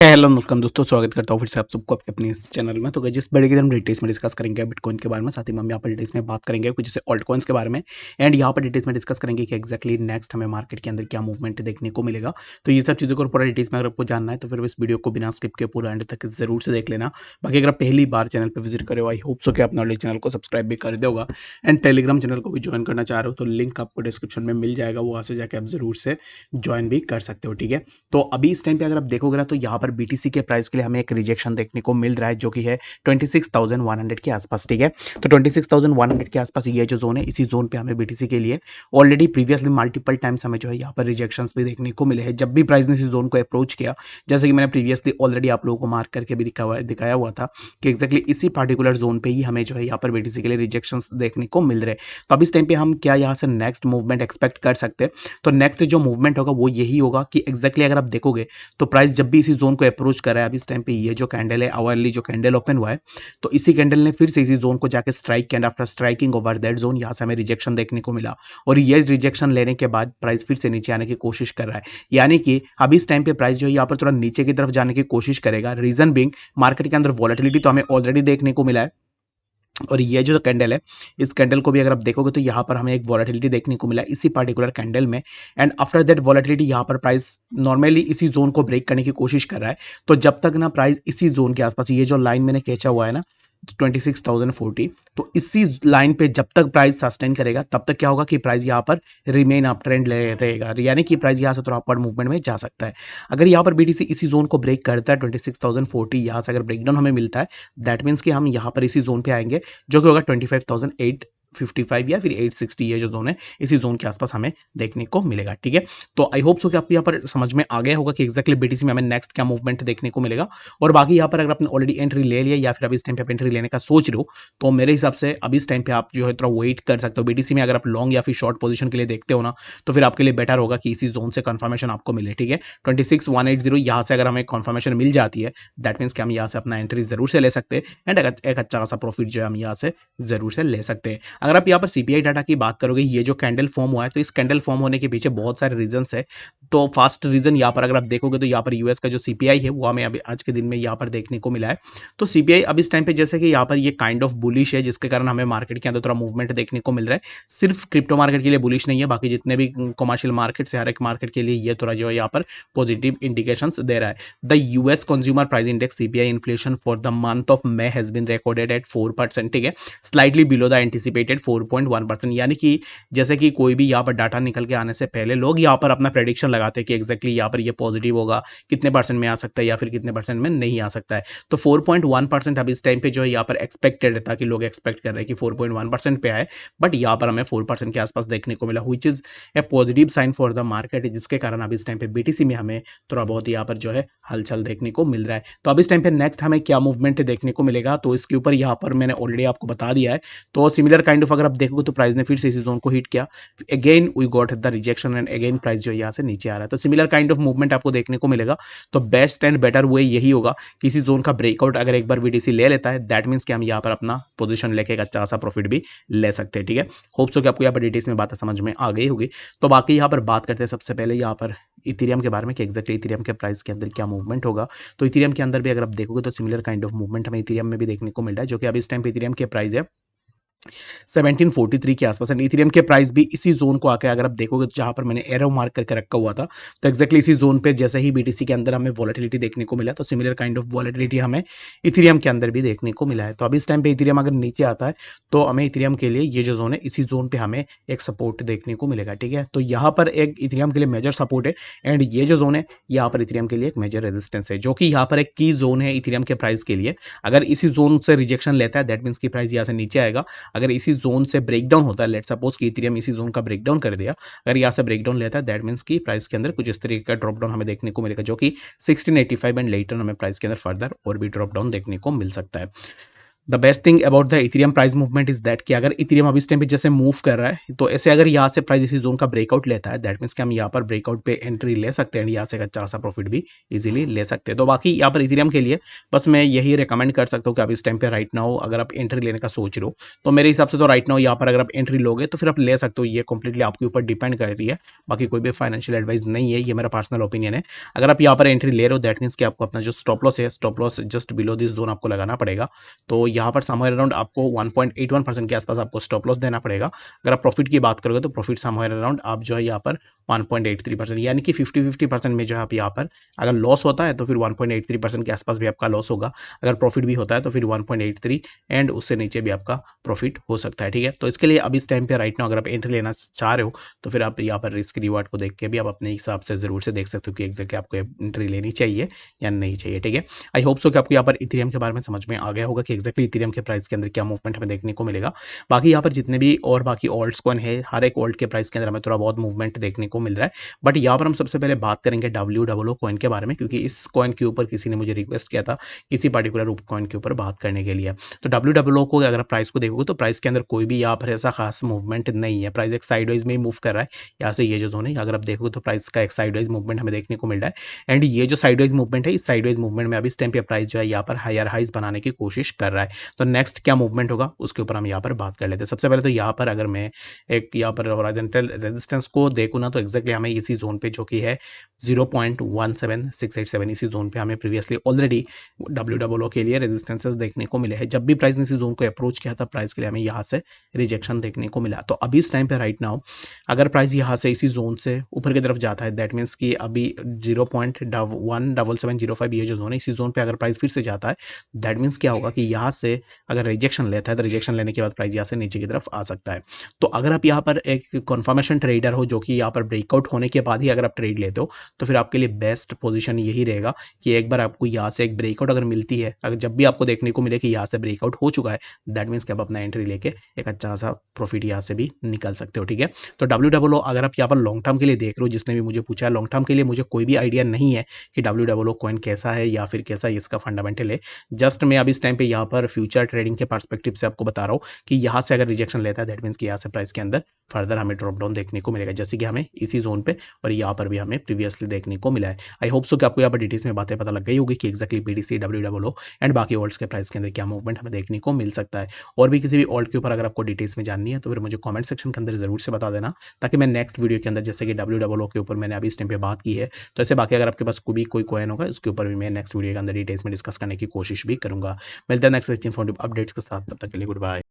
Hello welcome दोस्तों, स्वागत करता हूँ फिर से आप सबको आपके अपने इस चैनल में। तो गाइस जिस बड़े की हम डिटेल्स में डिस्कस करेंगे बिटकॉइन के बारे में, साथ ही में हम यहाँ पर डिटेल्स में बात करेंगे कुछ जैसे ऑल्ट कॉइन्स के बारे में। एंड यहाँ पर डिटेल्स में डिस्कस करेंगे कि एक्जैक्टली नेक्स्ट हमें मार्केट के अंदर क्या मूवमेंट देखने को मिलेगा। तो ये सब चीज़ों को पूरा डिटेल्स में अगर आपको जानना है तो फिर इस वीडियो को बिना स्किप के पूरा एंड तक जरूर से देख लेना। बाकी अगर आप पहली बार चैनल पर विजिट करे हो, आई होप सो कि आपने ऑलरेडी चैनल को सब्सक्राइब भी कर दोगा। एंड टेलीग्राम चैनल को भी ज्वाइन करना चाह रहे हो तो लिंक आपको डिस्क्रिप्शन में मिल जाएगा, वो वहाँ से जाकर आप जरूर से ज्वाइन भी कर सकते हो। ठीक है, तो अभी इस टाइम पे अगर आप देखोगे ना तो यहाँ पर बीटीसी के प्राइस के लिए हमें एक रिजेक्शन देखने को मिल रहा है जो कि है 26,100 के आसपास। ठीक है, तो 26,100 के आसपास ये जो जोन है, इसी जोन पे हमें बीटीसी के लिए ऑलरेडी प्रीवियसली मल्टीपल टाइम्स हमें जो है यहाँ पर रिजेक्शंस भी देखने को मिले हैं जब भी प्राइस ने इसी जोन को अप्रोच किया। जैसे कि मैंने प्रीवियसली ऑलरेडी आप लोगों को मार्क करके भी दिखाया हुआ था कि एक्जैक्टली इसी पर्टिकुलर जोन पे ही हमें जो है यहाँ पर बीटीसी के लिए रिजेक्शंस देखने को मिल रहे हैं। तो अब इस टाइम पे हम क्या यहाँ से नेक्स्ट मूवमेंट एक्सपेक्ट कर सकते हैं? तो नेक्स्ट जो मूवमेंट होगा वो यही होगा कि एक्जैक्टली अगर आप देखोगे तो प्राइस जब भी इसी जोन को अप्रोच कर रहा है, अभी इस टाइम पे ये जो कैंडल है आवरली जो कैंडल ओपन हुआ है, तो इसी कैंडल ने फिर से इसी जोन को जाके स्ट्राइक किया। After striking over that zone यहाँ से हमें रिजेक्शन देखने को मिला और ये रिजेक्शन लेने के बाद प्राइस फिर से नीचे आने की कोशिश कर रहा है। यानी कि अभी इस टाइम पे प्राइस जो है यहाँ पर थोड़ा नीचे की तरफ जाने की कोशिश करेगा। रीजन बिंग मार्केट के अंदर वॉलेटिलिटी तो हमें ऑलरेडी देखने को मिला है और ये जो कैंडल है, इस कैंडल को भी अगर आप देखोगे तो यहाँ पर हमें एक वॉलेटिलिटी देखने को मिला इसी पर्टिकुलर कैंडल में। एंड आफ्टर दैट वॉलेटिलिटी यहाँ पर प्राइस नॉर्मली इसी जोन को ब्रेक करने की कोशिश कर रहा है। तो जब तक ना प्राइस इसी जोन के आसपास, ये जो लाइन मैंने खींचा हुआ है ना 26,040, तो इसी लाइन पे जब तक प्राइस सस्टेन करेगा तब तक क्या होगा कि प्राइस यहाँ पर रिमेन अप ट्रेंड रहेगा, यानी कि प्राइस यहाँ से थोड़ा अपवर्ड मूवमेंट में जा सकता है। अगर यहाँ पर बीटीसी इसी जोन को ब्रेक करता है 26,040, यहाँ से अगर ब्रेकडाउन हमें मिलता है, दैट मीन्स कि हम यहाँ पर इसी जोन पे आएंगे जो कि होगा 25,855 या फिर 860, ये जो जोन है इसी जोन के आसपास हमें देखने को मिलेगा। ठीक है, तो आई होप सो कि आपको यहाँ पर समझ में आ गया होगा कि एक्जैक्टली बीटीसी में हमें नेक्स्ट क्या मूवमेंट देखने को मिलेगा। और बाकी यहाँ पर अगर आपने ऑलरेडी एंट्री ले लिया या फिर अभी इस टाइम पे आप एंट्री लेने का सोच रहे हो तो मेरे हिसाब से अभी इस टाइम पे आप जो है थोड़ा वेट कर सकते हो। बीटीसी में अगर आप लॉन्ग या फिर शॉर्ट पोजीशन के लिए देखते हो ना तो फिर आपके लिए बेटर होगा कि इसी जोन से कंफर्मेशन आपको मिले। ठीक है, 26,180 यहाँ से अगर हमें कंफर्मेशन मिल जाती है दैट मीन्स कि हम यहाँ से अपना एंट्री जरूर से ले सकते हैं एंड एक अच्छा खासा प्रॉफिट जो है हम यहाँ से जरूर से ले सकते हैं। अगर आप यहाँ पर सीपीआई डाटा की बात करोगे, ये जो कैंडल फॉर्म हुआ है तो इस कैंडल फॉर्म होने के पीछे बहुत सारे रीजंस है। तो फर्स्ट रीजन यहाँ पर अगर आप देखोगे तो यहाँ पर यूएस का जो सीपीआई है वो हमें अभी आज के दिन में यहाँ पर देखने को मिला है। तो सीपीआई अब इस टाइम पे जैसे कि यहाँ पर ये काइंड ऑफ बुलिश है जिसके कारण हमें मार्केट के अंदर थोड़ा मूवमेंट देखने को मिल रहा है। सिर्फ क्रिप्टो मार्केट के लिए बुलिश नहीं है, बाकी जितने भी कमर्शियल मार्केट से हर एक मार्केट के लिए ये थोड़ा जो है यहाँ पर पॉजिटिव इंडिकेशंस दे रहा है। The US consumer price index CPI inflation for the month of May has been recorded at 4%। ठीक है, स्लाइटली बिलो द एंटिसिपेटेड 4.1%। यानी कि जैसे कि कोई भी यहाँ पर डाटा निकल के आने से पहले लोग यहाँ पर अपना प्रेडिक्शन लगाते हैं कि एक्जैक्टली यहाँ पर ये पॉजिटिव होगा, कितने परसेंट में आ सकता है या फिर कितने परसेंट में नहीं आ सकता है। तो 4.1% अब इस टाइम पे जो है यहाँ पर एक्सपेक्टेड था कि लोग एक्सपेक्ट कर रहे हैं कि 4.1% पे आए, बट यहाँ पर हमें 4% के आसपास देखने को मिला, which is a positive sign for the market, जिसके कारण अब इस टाइम पे बीटीसी में हमें थोड़ा बहुत यहाँ पर जो है हलचल देखने को मिल रहा है। तो अब इस टाइम पे नेक्स्ट हमें क्या मूवमेंट देखने को मिलेगा तो इसके ऊपर यहाँ पर मैंने ऑलरेडी आपको बता दिया है। तो सिमिलर काइंड ऑफ अगर आप देखोगे तो प्राइस ने फिर से इसी जोन को हिट किया, again we got the rejection and again price जो यहाँ से नीचे आ रहा है। तो सिमिलर काइंड ऑफ मूवमेंट आपको देखने को मिलेगा। तो बेस्ट एंड बेटर वे यही होगा कि इसी जोन का ब्रेकआउट अगर एक बार बीटीसी ले लेता है दैट मीन्स कि हम यहाँ पर अपना पोजीशन लेके एक अच्छा सा प्रॉफिट भी ले सकते हैं। ठीक है, होप्स हो कि आपको यहाँ पर डिटेल्स में बातें समझ में आ गई होगी। तो बाकी यहाँ पर बात करते हैं सबसे पहले यहाँ पर इथेरियम के बारे में कि एक्जैक्टली इथेरियम के प्राइस के अंदर क्या मूवमेंट होगा। तो इथेरियम के अंदर भी अगर आप देखोगे तो सिमिलर काइंड ऑफ मूवमेंट हमें इथेरियम में भी देखने को मिल रहा है, जो कि अभी इस टाइम पे इथेरियम के प्राइस है 1743 के आसपास। एंड इथेरियम के प्राइस भी इसी जोन को आके अगर आप देखोगे तो जहां पर मैंने एरो मार्क करके रखा हुआ था तो एक्जैक्टली इसी जोन पे जैसे ही बीटीसी के अंदर हमें वॉलेटिलिटी देखने को मिला तो सिमिलर काइंड ऑफ वॉलेटिलिटी हमें इथेरियम के अंदर भी देखने को मिला है। तो अभी इस टाइम पे इथेरियम अगर नीचे आता है तो हमें इथेरियम के लिए ये जो जोन है इसी जोन पे हमें एक सपोर्ट देखने को मिलेगा। ठीक है, तो यहाँ पर एक इथेरियम के लिए मेजर सपोर्ट है एंड ये जो जोन है यहाँ पर इथेरियम के लिए एक मेजर रेजिस्टेंस है, जो कि यहाँ पर एक की जोन है इथेरियम के प्राइस के लिए। अगर इसी जोन से रिजेक्शन लेता है दैट मीन्स की प्राइस यहाँ से नीचे आएगा। अगर इसी जोन से ब्रेकडाउन होता है, लेट सपोज कि इथेरियम इसी जोन का ब्रेकडाउन कर दिया, अगर यहाँ से ब्रेकडाउन लेता है दैट मीन्स की प्राइस के अंदर कुछ इस तरीके का ड्रॉप डाउन हमें देखने को मिलेगा, जो कि 1685 एंड लेटर हमें प्राइस के अंदर फर्दर और भी ड्रॉप डाउन देखने को मिल सकता है। The best thing about the Ethereum price movement is that कि अगर इथेरियम अभी इस टाइम पे जैसे मूव कर रहा है, तो ऐसे अगर यहाँ से प्राइस इसी जोन का ब्रेकआउट लेता है, दैट मीन्स कि हम यहाँ पर ब्रेकआउट पे एंट्री ले सकते हैं, यहाँ से एक अच्छा सा प्रॉफिट भी इजीली ले सकते हैं। तो बाकी यहाँ पर इथेरियम के लिए बस मैं यही रिकमेंड कर सकता हूँ कि आप इस टाइम पे राइट नाउ अगर आप एंट्री लेने का सोच रहे हो, तो मेरे हिसाब से तो राइट नाउ यहाँ पर अगर आप एंट्री लोगे तो फिर आप ले सकते हो। ये कंप्लीटली आपके ऊपर डिपेंड करती है, बाकी कोई भी फाइनेंशियल एडवाइस नहीं है, ये मेरा पर्सनल ओपिनियन है। अगर आप यहाँ पर एंट्री ले रहे हो, दैट मीन्स कि आपको अपना जो स्टॉप लॉस है, stop loss just below this zone आपको लगाना पड़ेगा। तो यहाँ पर समवेयर अराउंड आपको 1.81% के आसपास आपको स्टॉप लॉस देना पड़ेगा। अगर आप प्रॉफिट की बात करोगे तो प्रॉफिट समवेयर अराउंड आप जो है यहाँ पर 1.83%, यानी कि 50-50% में जो है आप यहाँ पर अगर लॉस होता है तो फिर 1.83% के आसपास भी आपका लॉस होगा। अगर प्रॉफिट भी होता है तो फिर 1.83 एंड उससे नीचे भी आपका प्रॉफिट हो सकता है। ठीक है, तो इसके लिए अब इस टाइम पे राइट नाउ अगर आप एंट्री लेना चाह रहे हो, तो फिर आप यहाँ पर रिस्क रिवार्ड को देख के भी आप अपने हिसाब से जरूर से देख सकते हो कि एग्जैक्टली आपको एंट्री लेनी चाहिए या नहीं चाहिए। ठीक है, आई होप सो कि आपको यहाँ पर इथेरियम के बारे में समझ में आ गया होगा कि एक्जैक्टली इथेरियम के प्राइस के अंदर क्या मूवमेंट हमें देखने को मिलेगा। बाकी यहाँ पर जितने भी और बाकी ऑल्ट्स कॉइन है, हर एक ऑल्ट के प्राइस के अंदर हमें थोड़ा बहुत मूवमेंट देखने को मिल रहा है। बट यहाँ पर हम सबसे पहले बात करेंगे WOO कॉइन के बारे में, क्योंकि इस कॉइन के ऊपर किसी ने मुझे रिक्वेस्ट किया था किसी पर्टिकुलर कॉइन के ऊपर बात करने के लिए। तो WOO को अगर प्राइस को देखोगे तो प्राइस के अंदर कोई भी यहाँ पर ऐसा खास मूवमेंट नहीं है। प्राइस एक साइडवाइज में ही मूव कर रहा है, यहाँ से ये जो जोन है अगर आप देखोगे तो प्राइस का एक साइडवाइज मूवमेंट हमें देखने को मिल रहा है। एंड ये जो साइडवाइज मूवमेंट है, इस साइडवाइज मूवमेंट में अभी इस टाइम पे प्राइस जो है यहाँ पर हायर हाइज बनाने की कोशिश कर रहा है। तो नेक्स्ट क्या मूवमेंट होगा उसके ऊपर हम यहाँ पर बात कर लेते हैं। सबसे पहले तो यहाँ पर अगर मैं एक यहाँ पर हॉरिजॉन्टल रेजिस्टेंस को देखूँ ना, तो एक्जैक्टली हमें इसी जोन पे जो कि है 0.17687, इसी जोन पे हमें प्रीवियसली ऑलरेडी WOO के लिए रेजिस्टेंसेस देखने को मिले हैं। जब भी प्राइस ने इसी जोन को अप्रोच किया था, प्राइस के लिए हमें यहाँ से रिजेक्शन देखने को मिला। तो अभी इस टाइम पे राइट नाउ अगर प्राइस यहाँ से इसी जोन से ऊपर की तरफ जाता है, दैट मीन्स कि अभी 0.17705 ये जो जोन है, इसी जोन पे अगर प्राइस फिर से जाता है, दैट मीन्स क्या होगा कि यहाँ से अगर रिजेक्शन लेता है तो रिजेक्शन लेने के बाद प्राइस यहाँ से नीचे की तरफ आ सकता है। तो अगर आप यहाँ पर एक कन्फर्मेशन ट्रेडर हो, जो कि यहाँ पर ब्रेकआउट होने के बाद ही अगर आप ट्रेड लेते हो, तो फिर आपके लिए बेस्ट पोजीशन यही रहेगा कि एक बार आपको यहाँ से एक ब्रेकआउट अगर मिलती है, अगर जब भी आपको देखने को मिले कि यहाँ से ब्रेकआउट हो चुका है, दैट मीन्स कि आप अपना एंट्री लेके एक अच्छा सा प्रॉफिट यहाँ से भी निकल सकते हो। ठीक है, तो WOO अगर आप यहाँ पर लॉन्ग टर्म के लिए देख रहे हो, जिसने भी मुझे पूछा है, लॉन्ग टर्म के लिए मुझे कोई भी आइडिया नहीं है कि WOO कॉइन कैसा है या फिर कैसा इसका फंडामेंटल है। जस्ट मैं अभी इस टाइम पे यहाँ पर फ्यूचर ट्रेडिंग के पर्सपेक्टिव से आपको बता रहा हूँ कि यहाँ से अगर रिजेक्शन लेता है, दैट मीन्स कि यहाँ से प्राइस के अंदर फर्दर हमें ड्रॉप डाउन देखने को मिलेगा, जैसे कि हमें इसी जोन पे और यहाँ पर भी हमें प्रीवियसली देखने को मिला है। आई होप सो कि आपको यहाँ पर डिटेल्स में बातें पता लग गई होगी कि एक्जैक्टली BTC, WOO एंड बाकी ऑल्ट्स के प्राइस के अंदर क्या मूवमेंट हमें देखने को मिल सकता है। और भी किसी भी ऑल्ट के ऊपर अगर आपको डिटेल्स में जाननी है, तो फिर मुझे कमेंट सेक्शन के अंदर जरूर से बता देना, ताकि मैं नेक्स्ट वीडियो के अंदर, जैसे कि WOO के ऊपर मैंने अभी इस टाइम पे बात की है, तो ऐसे बाकी अगर आपके पास कोई कॉइन होगा, उसके ऊपर भी मैं नेक्स्ट वीडियो के अंदर डिटेल्स में डिस्कस करने की कोशिश भी करूंगा। मिलता है नेक्स्ट इन्फॉर्मेटिव अपडेट्स के साथ, तब तक के लिए गुड बाय।